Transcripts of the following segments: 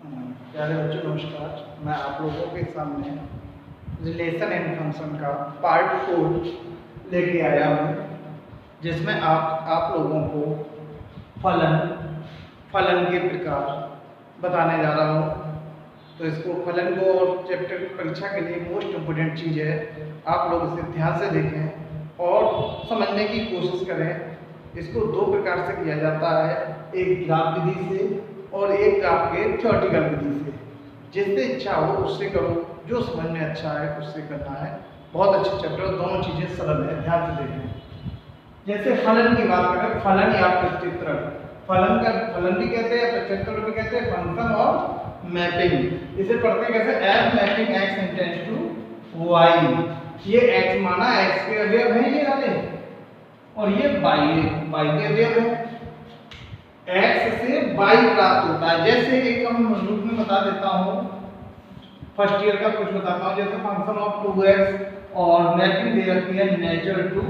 प्यारे बच्चों नमस्कार। मैं आप लोगों के सामने रिलेशन एंड फंक्शन का पार्ट 4 लेके आया हूँ, जिसमें आप लोगों को फलन के प्रकार बताने जा रहा हूँ। तो इसको फलन को और चैप्टर परीक्षा के लिए मोस्ट इम्पोर्टेंट चीज़ है। आप लोग इसे ध्यान से देखें और समझने की कोशिश करें। इसको दो प्रकार से किया जाता है, एक ग्राफ विधि से और एक आपके थ्योरेटिकल विधि से। जिससे इच्छा हो उससे करो, जो समझ में अच्छा है उससे करना है। बहुत अच्छे चैप्टर, दोनों चीज़ें सरल है, ध्यान से देखें। जैसे फलन की बात करें, फलन या प्रचित्रण, फलन भी कहते हैं, प्रचित्रण भी कहते हैं, फंक्शन और मैपिंग। इसे पढ़ते हैं कैसे, F mapping X intends to Y. ये एक्स माना एक्स के अवयव है ये वाले, और ये वाई के अवयव है। एक्स से वाई प्राप्त होता है। जैसे एक हम रूप में बता देता हूँ, फर्स्ट ईयर का कुछ बताता हूँ। जैसे फंक्शन ऑफ 2x और मैपिंग दे रखी है nature to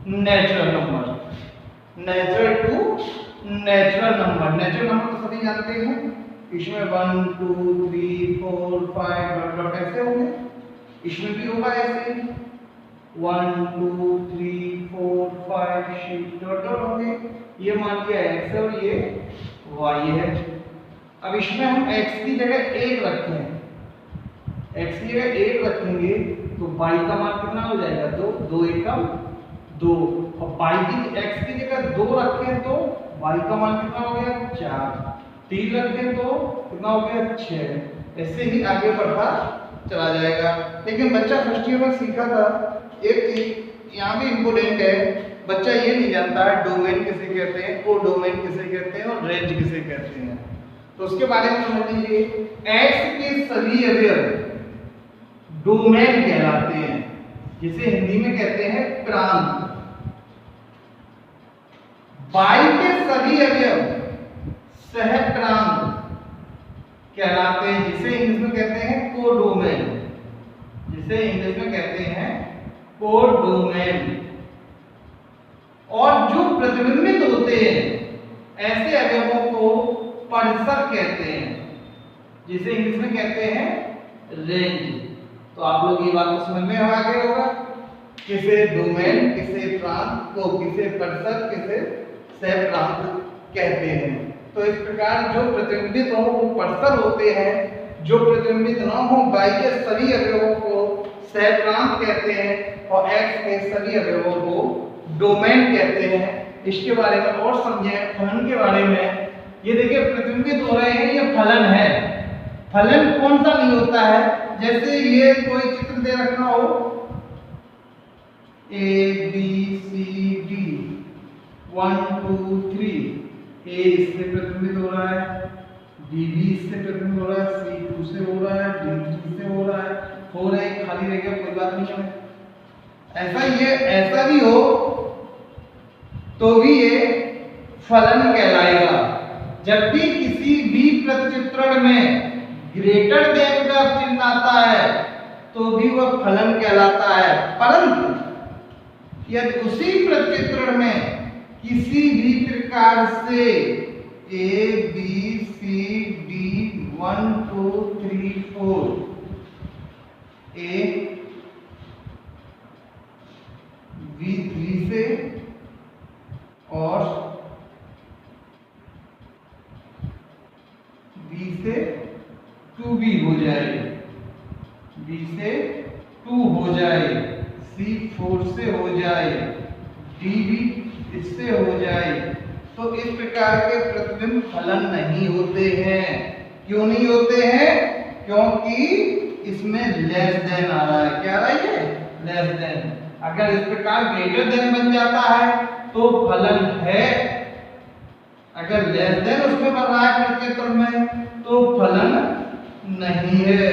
natural number. Nature to natural number तो सभी जानते हैं। इसमें 1 2 3 4 5 डॉट ऐसे होंगे, इसमें भी होगा ऐसे 1 2 3 4 5 6 डॉट होंगे। ये मान लिया x है और ये y है। अब इसमें हम x की जगह 1 रखें, x की जगह 1 रखेंगे तो y का मान कितना हो जाएगा, 2 2 एकम 2। और y की x की जगह 2 रखें तो y का मान कितना हो गया, 4। 3 रखें तो कितना हो गया, 6। ऐसे ही आगे बढ़ता चला जाएगा। लेकिन बच्चा फर्स्ट ईयर में सीखा था एक चीज यहाँ भी इम्पोर्टेंट है, बच्चा ये नहीं जानता है डोमेन किसे कहते हैं, कोडोमेन किसे कहते हैं और रेंज किसे कहते हैं। तो उसके बारे में समझ लीजिए। एक्स के सभी अवयव डोमेन कहलाते हैं, जिसे हिंदी में कहते हैं प्रांत। वाई के सभी अवयव सहप्रांत कहलाते हैं, जिसे इंग्लिश में कहते हैं कोडोमेन। जिसे इंग्लिश में कहते हैं कोडोमेन। और जो प्रतिबिंबित होते हैं ऐसे अवयवों को परिसर कहते हैं, जिसे इंग्लिश में कहते हैं रेंज। तो आप लोग ये बात तो समझ में आ गया होगा, किसे डोमेन, किसे प्रांत, को किसे परिसर, किसे सहप्रांत कहते हैं। तो इस प्रकार जो प्रतिबिंबित हो वो परिसर होते हैं, जो प्रतिबिंबित न हो वाई के सभी अवयवों को सहप्रांत कहते हैं और एक्स के सभी अवयवों को डोमेन कहते हैं। इसके बारे में और समझें फलन के बारे में। ये देखिए प्रतिबिंबित हो रहे हैं, ये फलन है। फलन कौन सा नहीं होता है, जैसे ये कोई चित्र दे रखा हो ए बी सी डी 1 2 3, ए इससे प्रतिबिंबित हो रहा है, डी बी इससे प्रतिबिंबित हो रहा है, सी 2 से हो रहा है, डी 3 से हो रहा है, हो रहा है, खाली रह गया, कोई बात नहीं है। ऐसा भी हो तो भी ये फलन कहलाएगा। जब भी किसी भी प्रतिचित्रण में ग्रेटर देन का चिन्ह आता है तो भी वह फलन कहलाता है। परंतु यदि उसी प्रतिचित्रण में किसी भी प्रकार से A B C D 1 2 3 4 A V3 से और B से 2B हो जाए, B से 2 हो जाए, C 4 से हो जाए, D भी इससे हो जाए, तो इस प्रकार के प्रतिबिंब फलन नहीं होते हैं। क्यों नहीं होते हैं? क्योंकि इसमें लेस देन आ रहा है। क्या आ रहा है ये? Less than. अगर इस प्रकार ग्रेटर देन बन जाता है तो फलन है, अगर लेस देन उसमें बन रहा है प्रतिचित्रण में तो फलन नहीं है।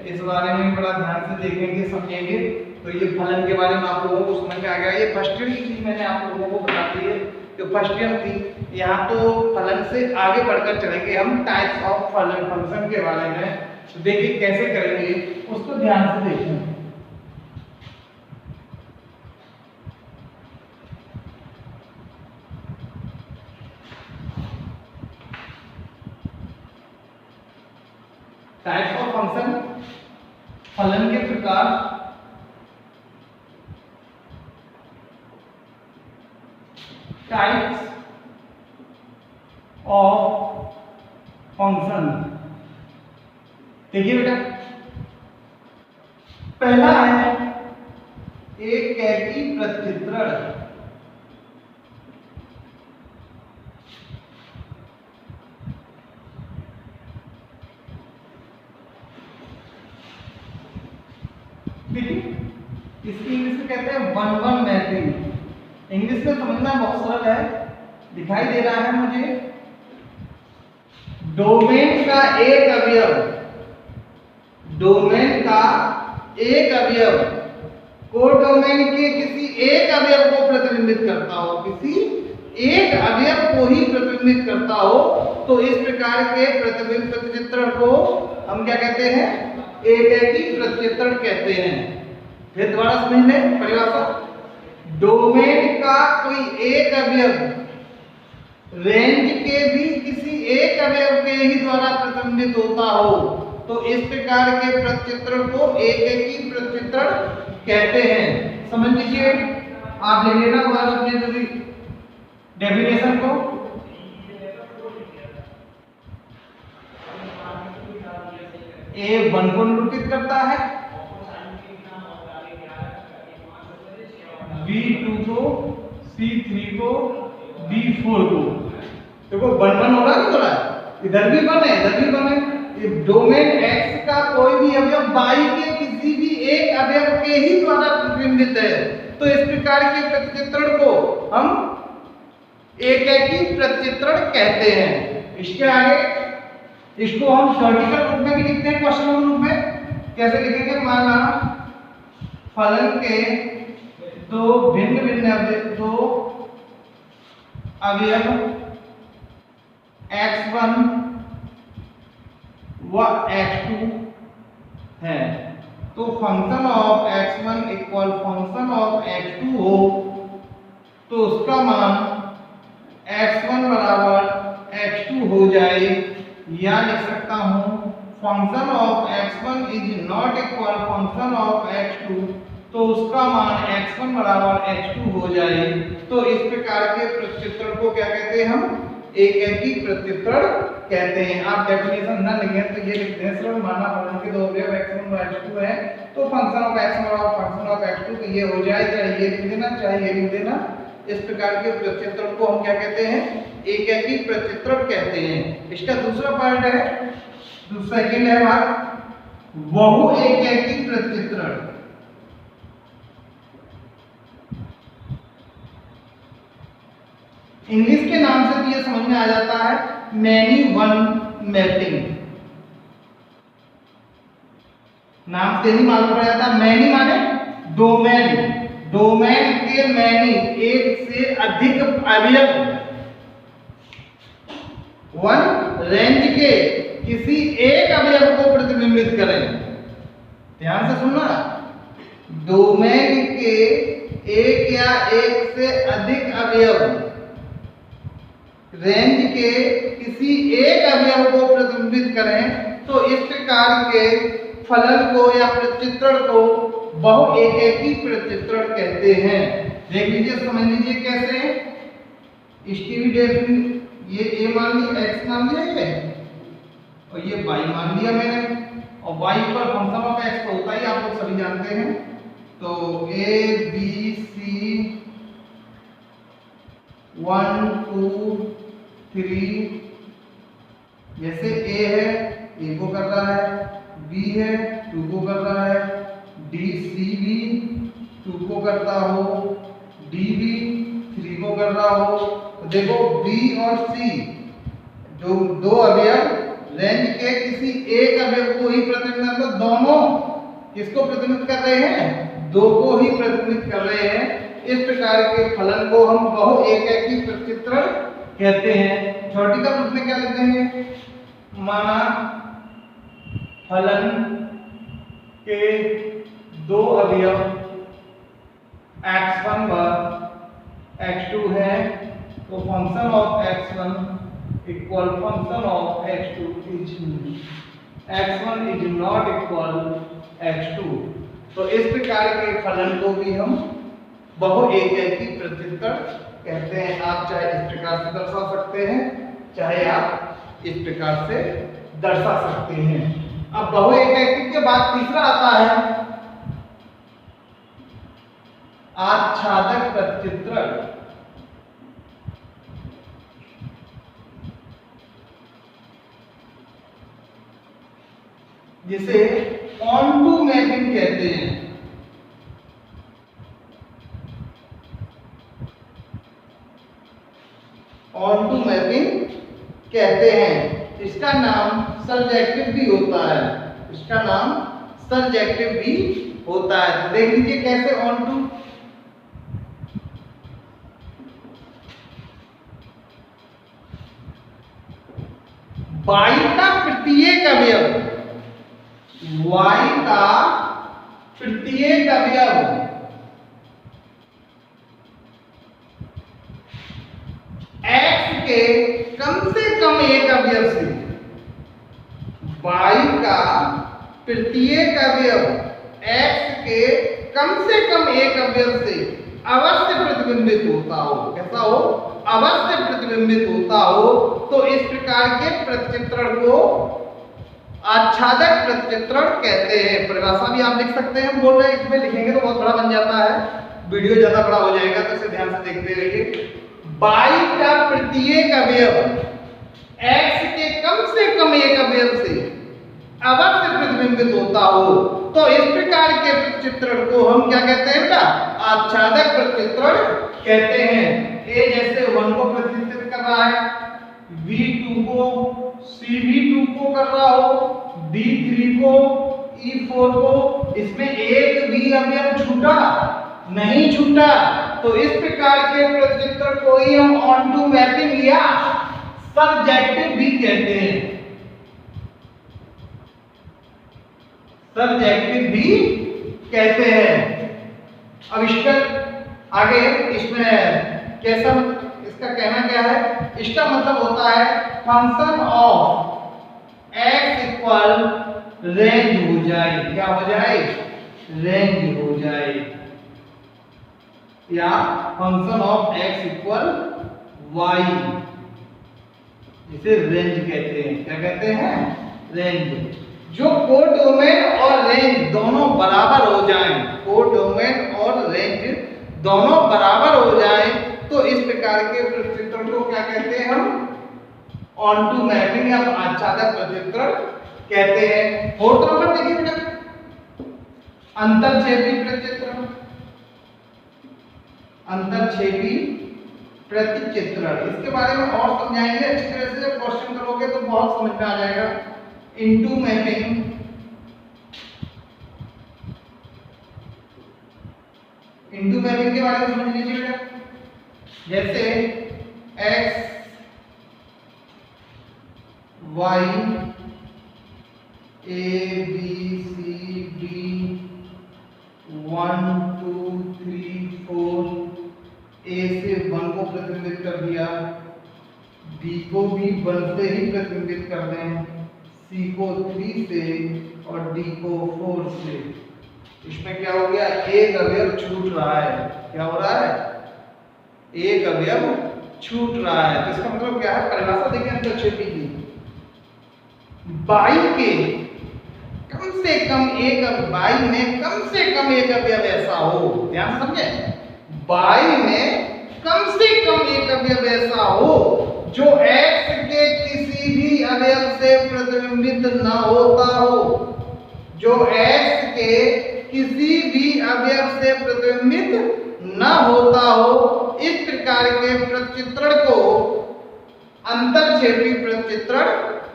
इस बारे में बड़ा ध्यान से देखेंगे, समझेंगे। तो ये फलन के बारे में आप लोगों को समझ में आ गया। ये फर्स्ट ईयर की चीज मैंने आप लोगों को बता दी है, जो फर्स्ट ईयर थी। यहाँ तो फलन से आगे बढ़कर चलेंगे हम टाइप्स ऑफ फलन फंक्शन के बारे में। तो देखिए कैसे करेंगे, उसको ध्यान से देखें। टाइप्स ऑफ फंक्शन, फलन के प्रकार, टाइप्स ऑफ फंक्शन। देखिए बेटा, पहला है एकैकी प्रत्युत्तरण। देखिए, इसकी इंग्लिश में कहते हैं वन वन मैपिंग। इंग्लिश में समझना बहुत सरल है, दिखाई दे रहा है मुझे। डोमेन का एक अवयव, डोमेन का एक अवयव कोडोमेन के किसी एक अवयव को प्रतिबिंबित करता हो, किसी एक अवयव को ही प्रतिबिंबित करता हो, तो इस प्रकार के प्रतिबिंब प्रत्युत्तरण को हम क्या कहते हैं? एकैकी प्रत्युत्तरण कहते हैं। फिर दोबारा समझ लें परिभाषा। डोमेन का कोई एक अवयव रेंज के भी किसी एक अवयव के ही द्वारा प्रतिबिंबित होता हो, तो इस प्रकार के प्रत्युत्तरण को एकैकी प्रत्युत्तरण कहते हैं। समझ लीजिए, आप ले लेना दोबारा अपने डेफिनेशन को। ए वन को निरूपित करता है, B2 को, C3 को, B4 को। देखो वन वन हो रहा है, नहीं हो रहा है? इधर भी वन है, इधर भी वन है। डोमेन X का कोई भी अवयव Y के किसी भी एक अवयव के ही द्वारा प्रतिबिंबित है, तो इस प्रकार के प्रत्युत्तरण को हम एकैकी प्रत्युत्तरण कहते हैं। इसके आगे इसको हम थ्योरेटिकल रूप में भी लिखते हैं, क्वेश्चन रूप में। कैसे लिखेंगे? माना फलन के दो भिन्न भिन्न अवयव x1 व x2 है, तो function of x1 equal function of x2 हो, तो उसका मान x1 बराबर x2 हो जाए। या लिख सकता हूं function of x1 is not equal function of x2, तो उसका मान x1 बराबर x2 हो जाए। तो इस प्रकार के प्रत्युत्तरण को क्या कहते हैं? हम एकैकी प्रत्युत्तरण कहते हैं। आप डेफिनेशन न लिखें तो ये लिखते हैं सरल। माना फलन के दो अवयव x1 और x2 है, तो फंक्शन ऑफ x1 बराबर फंक्शन ऑफ x2, तो ये हो जाए, चाहे ये लिख देना चाहे ये लिख देना। इस प्रकार के प्रत्युत्तरण को हम क्या कहते हैं? एकैकी प्रत्युत्तरण कहते हैं। इसका दूसरा पार्ट है, सेकंड है भाग बहु एकैकी प्रत्युत्तरण। इंग्लिश के नाम से भी ये समझ में आ जाता है, मैनी वन मैपिंग। नाम से ही मालूम पड़ जाता है। मैनी माने डोमेन, डोमेन के मैनी एक से अधिक अवयव, वन रेंज के किसी एक अवयव को प्रतिबिंबित करें। ध्यान से सुनना, डोमेन के एक या एक से अधिक अवयव रेंज के किसी एक अवयव को प्रतिबिंबित करें, तो इस प्रकार के फलन को या प्रत्युत्तरण को बहु एकैकी प्रत्युत्तरण कहते हैं। देख लीजिए, समझ लीजिए कैसे। इसकी भी डेफिनेशन, ये a मान लिया, x मान लिया ये, और ये y मान लिया मैंने, और y पर फंक्शन ऑफ x तो होता ही आप लोग सभी जानते हैं। तो a b c 1 2 3, जैसे a है a को कर रहा है, b है 2 को कर रहा है, d c भी 2 को करता हो, d भी 3 को कर रहा हो। तो देखो b और c जो दो अवयव रेंज के किसी एक अवयव को ही प्रतिबिंबित, मतलब दोनों किसको प्रतिबिंबित कर रहे हैं? दो को ही प्रतिबिंबित कर रहे हैं। इस प्रकार के फलन को हम बहु एकैकी प्रत्युत्तरण कहते हैं। थ्योरेटिकल रूप में क्या लिख देंगे? माना फलन के दो अवयव x1 व x2 है, तो function of x1 equal function of x2 is x1 is not equal x2। तो इस प्रकार के फलन को भी हम बहुएकैकी प्रत्युत्तर कहते हैं। आप चाहे इस प्रकार से दर्शा सकते हैं, चाहे आप इस प्रकार से दर्शा सकते हैं। अब बहुएकैकी के बाद तीसरा आता है आच्छादक प्रत्युत्तर। जिसे ऑन टू मैपिंग कहते हैं। ऑन टू मैपिंग कहते हैं। इसका नाम सर्जेक्टिव भी होता है। इसका नाम सर्जेक्टिव भी होता है। तो देख लीजिए कैसे ऑन टू। y का प्रत्येक अवयव, y का प्रत्येक अवयव x के कम से कम एक अवयव से, y का प्रत्येक अवयव x के कम से कम एक अवयव से अवश्य प्रतिबिंबित होता हो। कैसा हो? अवश्य प्रतिबिंबित होता हो। तो इस प्रकार के प्रत्युत्तरण को आच्छादक प्रत्युत्तरण कहते हैं। परिभाषा भी आप लिख सकते हैं। हम बोल रहे हैं इसमें लिखेंगे तो बहुत बड़ा बन जाता है, वीडियो ज्यादा बड़ा हो जाएगा, तो इसे ध्यान से देखते रहिए। y का प्रत्येक अवयव x के कम से कम एक अवयव से अवश्य प्रतिबिंबित होता हो। तो इस प्रकार के प्रत्युत्तरण को हम क्या कहते हैं बेटा? आच्छादक प्रत्युत्तरण कहते हैं। ए जैसे 1 को प्रतिनिधित्व कर रहा है, V2 को CV2 को कर रहा हो, D3 को E4 को, इसमें एक भी अवयव छूटा नहीं छूटा। तो इस प्रकार के प्रत्युत्तर को ही हम ऑन टू मैपिंग या सर्जेक्टिव भी कहते हैं। सर्जेक्टिव भी कहते हैं। अब इसका आगे इसमें कैसा, इसका कहना क्या है? इसका मतलब होता है function of x equal range हो जाए। क्या हो जाए? रेंज हो जाए। या function of x equal y, जिसे रेंज कहते हैं। क्या कहते हैं? रेंज। जो कोडोमेन और रेंज दोनों बराबर हो जाएं, कोडोमेन और रेंज दोनों बराबर हो जाएं, तो इस प्रकार के प्रत्युत्तर को क्या कहते हैं? हम ऑन टू मैपिंग या आच्छादक प्रत्युत्तर कहते हैं। फोर्थ नंबर देखिए बेटा, अंतरछेदी प्रत्युत्तर। अंतरछेदी प्रत्युत्तर, इसके बारे में और समझाएंगे अच्छी तरह से। क्वेश्चन करोगे तो बहुत समझ में आ जाएगा। इनटू मैपिंग, इनटू मैपिंग के बारे में समझ लीजिए बेटा। जैसे x y a b c d 1 2 3 4, a से 1 को प्रतिबिंबित कर दिया, b को भी 1 से ही प्रतिबिंबित कर दें, C को 3 से और D को 4 से। इसमें क्या हो गया? एक अवयव छूट रहा है। क्या हो रहा है? एक अवयव छूट रहा है। तो इसका मतलब क्या है? परिभाषा देखिए अंतरछेदी की। y के कम से कम एक, y में कम से कम एक अवयव ऐसा हो, ध्यान समझे, y में कम से कम एक अवयव ऐसा हो जो x के किसी भी अवयव से प्रतिबिंबित न होता हो, जो x के किसी भी अवयव से प्रतिबिंबित न होता हो। इस प्रकार के प्रत्युत्तर को अंतरछेदी प्रत्युत्तर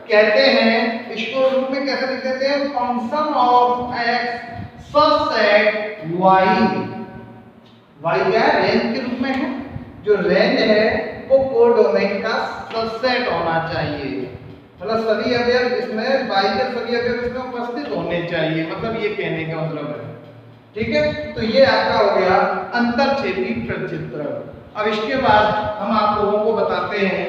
कहते हैं। इसको रूप में कैसे लिख देते हैं? Function of x subset y। y क्या है? रेंज के रूप में है। जो रेंज है वो कोडोमेन का सबसेट होना चाहिए, मतलब सभी अवयव इसमें y के सभी अवयव इसमें उपस्थित होने चाहिए, मतलब ये कहने का मतलब है। ठीक है, तो ये आपका हो गया अंतरछेदी प्रत्युत्तर। अब इसके बाद हम आप लोगों को बताते हैं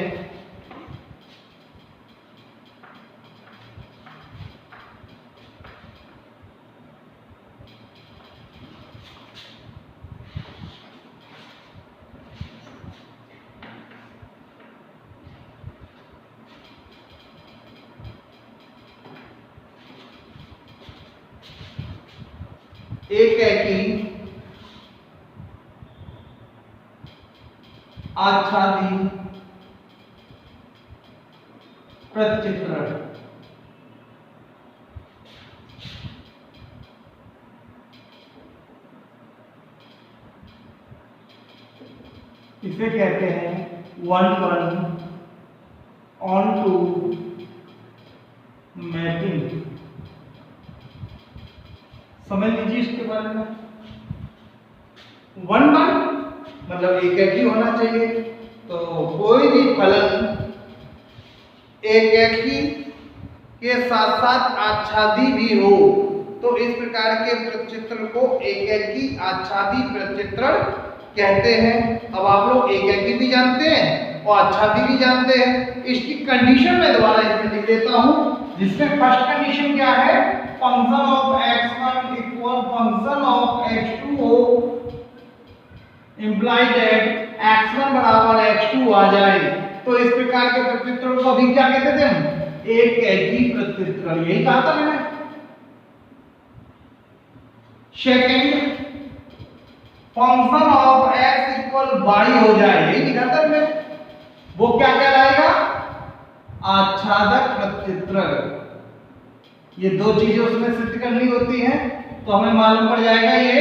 एकेकी आच्छादी प्रतिचित्रण। इसे कहते हैं 1:1 मैपिंग। समझ लीजिए इसके बारे में। 1:1 मतलब एक ही होना चाहिए। तो कोई भी फलन एक ही के साथ साथ आच्छादी भी हो तो इस प्रकार के प्रतिचित्रण को एक ही आच्छादी प्रतिचित्रण कहते हैं। अब आप लोग एक भी जानते हैं और आच्छादी भी जानते हैं। इसकी कंडीशन मैं दोबारा इसमें लिख देता हूं, जिसमें फर्स्ट कंडीशन क्या है, function of x1 equal function of x2 हो, इम्प्लाई दैट x1 बराबर x2 आ जाए। तो इस प्रकार के प्रतिचित्रण को अभी क्या कहते थे हम, एक ही प्रतिचित्रण, यही कहा था मैंने। Second, function of x equal y हो जाए, यही लिखा था मैंने। वो क्या कहलाएगा, आच्छादक प्रतिचित्रण। ये दो चीजें उसमें सिद्ध करनी होती हैं तो हमें मालूम पड़ जाएगा ये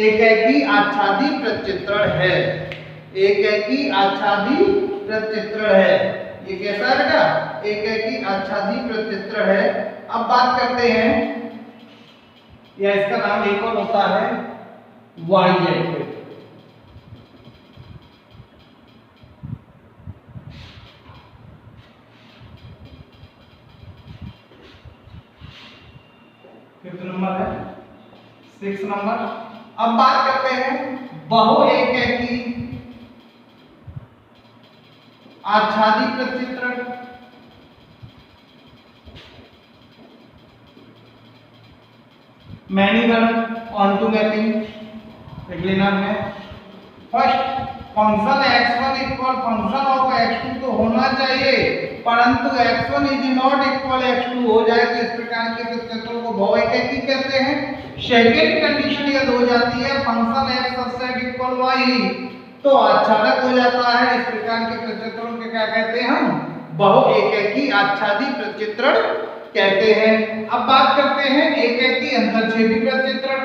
एक ही आच्छादी प्रतिचित्रण है। एक ही आच्छादी प्रतिचित्रण है। ये कैसा रहेगा, एक ही आच्छादी प्रतिचित्रण है। अब बात करते हैं, या इसका नाम एक और होता है y-जेड। कितना नंबर है, 6 नंबर। अब बात करते हैं बहु एकेकी आच्छादी प्रतिचित्रण। मैनी वन ऑनटू मैपिंग लेना है। First, function x1 equal function of x2 तो होना चाहिए, परंतु x1 is not equal x2 हो जाए तो इस प्रकार के प्रतिचित्रण को बहु एकेकी कहते हैं। सेकंड कंडीशन यदि हो जाती है function x subset equal y तो आच्छादक हो जाता है। इस प्रकार के प्रतिचित्रण को क्या कहते हैं हम, बहु एकेकी आच्छादी प्रतिचित्रण कहते हैं। अब बात करते हैं एकेकी अंतरछेदी प्रतिचित्रण।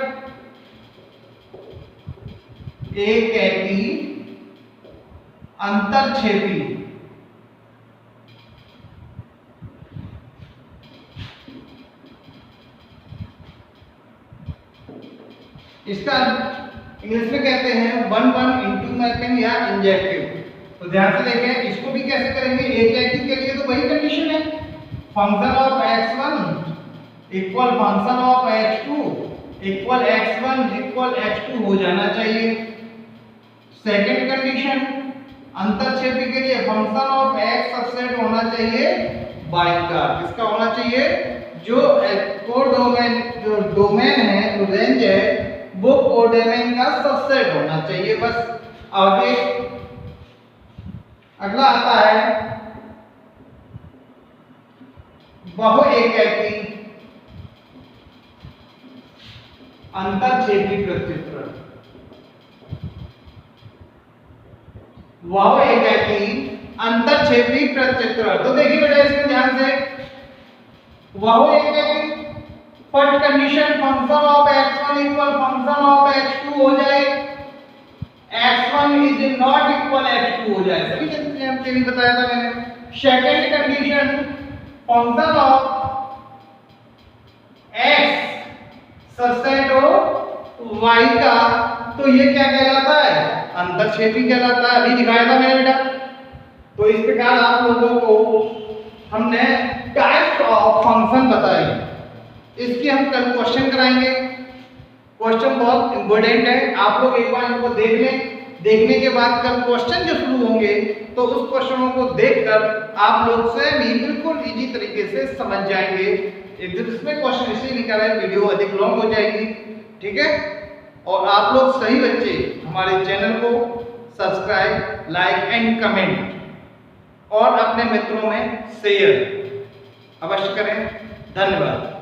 एकेकी अंतरछेदी इसका इंग्लिश में कहते हैं 1:1 इनटू मैपिंग या इंजेक्टिव। तो ध्यान से देखें, इसको भी कैसे करेंगे, एकेकी के लिए तो वही कंडीशन है, function of x1 equal function of x2 equal x1 equal x2 हो जाना चाहिए। सेकंड कंडीशन, अंतरछेदी के लिए फंक्शन ऑफ x सबसेट होना चाहिए y का। किसका होना चाहिए, जो कोडोमेन, जो डोमेन है, जो रेंज है, वो कोडोमेन का सबसेट होना चाहिए। बस आगे अगला आता है बहु एकेकी अंतरछेदी प्रतिचित्रण। बहु एकेकी अंतरछेदी प्रतिचित्रण। तो देखिए बेटा इसमें ध्यान से, बहु एकेकी first condition function of x1 equal function of x2 हो जाए, x1 is not equal x2 हो जाए। सभी हमने भी बताया था मैंने। Second condition function of x subset हो y का, तो ये क्या कहलाता है, अंतरछेदी कहलाता है। अभी दिखाया था मैंने बेटा। तो इस प्रकार आप लोगों को हमने टाइप्स ऑफ फंक्शन बताए। इसके हम कल क्वेश्चन कराएंगे। क्वेश्चन बहुत इंपॉर्टेंट है, आप लोग एक बार इनको देख लें। देखने के बाद कल क्वेश्चन जो शुरू होंगे तो उस क्वेश्चनों को देखकर आप लोग स्वयं ही बिल्कुल इजी तरीके से समझ जाएंगे। इसमें क्वेश्चन इसलिए निकाला है, वीडियो अधिक लॉन्ग हो जाएगी, ठीक है। और आप लोग सही बच्चे हमारे चैनल को सब्सक्राइब, लाइक एंड कमेंट और अपने मित्रों में शेयर अवश्य करें। धन्यवाद।